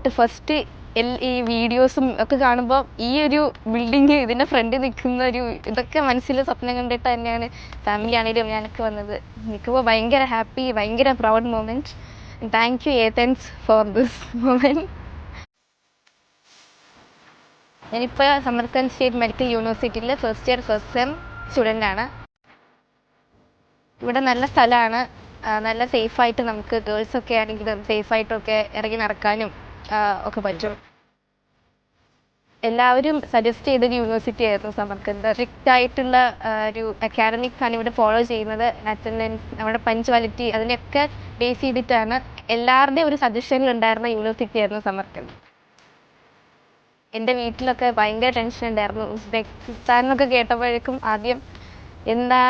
ആദ്യമായിട്ട് ഫസ്റ്റ് ഈ വീഡിയോസും ഒക്കെ കാണുമ്പോൾ ഈ ഒരു ബിൽഡിങ് ഇതിൻ്റെ ഫ്രണ്ടിൽ നിൽക്കുന്ന ഒരു ഇതൊക്കെ മനസ്സിൽ സ്വപ്നം കണ്ടിട്ട് തന്നെയാണ് ഫാമിലി ആണെങ്കിലും ഞാനൊക്കെ വന്നത്. നിൽക്കുമ്പോൾ ഭയങ്കര ഹാപ്പി, ഭയങ്കര proud moment. Thank you Athens for this moment. ഞാനിപ്പോൾ സമർക്കന്ദ് സ്റ്റേറ്റ് മെഡിക്കൽ യൂണിവേഴ്സിറ്റിയിൽ ഫസ്റ്റ് ഇയർ ഫസ്റ്റ് സെം സ്റ്റുഡൻ്റാണ്. ഇവിടെ നല്ല സ്ഥലമാണ്, നല്ല സേഫായിട്ട് നമുക്ക് ഗേൾസൊക്കെ ആണെങ്കിലും സേഫായിട്ടൊക്കെ ഇറങ്ങി നടക്കാനും ഒക്കെ പറ്റും. എല്ലാവരും സജസ്റ്റ് ചെയ്തൊരു യൂണിവേഴ്സിറ്റി ആയിരുന്നു സമർക്കന്ദ്. സ്ട്രിക്റ്റ് ആയിട്ടുള്ള ഒരു അക്കാഡമിക്സ് ആണ് ഇവിടെ ഫോളോ ചെയ്യുന്നത്. അറ്റൻഡൻസ്, നമ്മുടെ പഞ്ച്വാലിറ്റി, അതിനൊക്കെ ബേസ് ചെയ്തിട്ടാണ്. എല്ലാവരുടെയും ഒരു സജഷനിലുണ്ടായിരുന്ന യൂണിവേഴ്സിറ്റി ആയിരുന്നു സമർക്കന്ദ്. എൻ്റെ വീട്ടിലൊക്കെ ഭയങ്കര ടെൻഷൻ ഉണ്ടായിരുന്നു. ഉസ്ബെക്കിസ്ഥാൻ എന്നൊക്കെ കേട്ടപ്പോഴേക്കും ആദ്യം എന്താ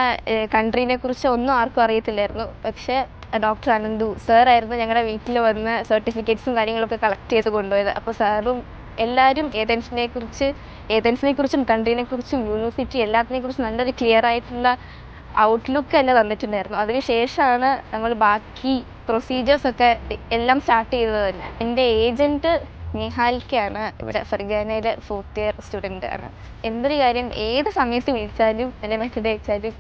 കൺട്രീനെ കുറിച്ച് ഒന്നും ആർക്കും അറിയത്തില്ലായിരുന്നു. പക്ഷേ ഡോക്ടർ അനന്തു സാറായിരുന്നു ഞങ്ങളുടെ വീട്ടിൽ വന്ന് സർട്ടിഫിക്കറ്റ്സും കാര്യങ്ങളൊക്കെ കളക്ട് ചെയ്ത് കൊണ്ടുപോയത്. അപ്പോൾ സാറും എല്ലാവരും ഏതൻസിനെ കുറിച്ചും കൺട്രീനെ കുറിച്ചും യൂണിവേഴ്സിറ്റി എല്ലാത്തിനെക്കുറിച്ചും നല്ലൊരു ക്ലിയർ ആയിട്ടുള്ള ഔട്ട്ലുക്ക് തന്നെ തന്നിട്ടുണ്ടായിരുന്നു. അതിന് ശേഷമാണ് നമ്മൾ ബാക്കി പ്രൊസീജിയേഴ്സൊക്കെ എല്ലാം സ്റ്റാർട്ട് ചെയ്തത് തന്നെ. എൻ്റെ ഏജൻറ്റ് നിഹാൽക്കയാണ്. ഇവിടെ ഫർഗാനയിലെ 4th ഇയർ സ്റ്റുഡൻ്റ് ആണ്. എന്തൊരു കാര്യം ഏത് സമയത്ത് വിളിച്ചാലും എൻ്റെ മെസ്സേജ് അയച്ചാലും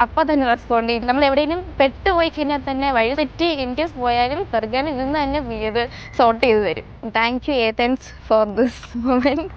അപ്പം തന്നെ റെസ്പോണ്ട് ചെയ്യും. നമ്മൾ എവിടെയെങ്കിലും പെട്ടുപോയി കഴിഞ്ഞാൽ തന്നെ വഴി തെറ്റി ഇൻകേസ് പോയാലും ഫർഗാനിൽ നിന്ന് തന്നെ ഇത് സോർട്ട് ചെയ്ത് തരും. Thank you Athens for this moment.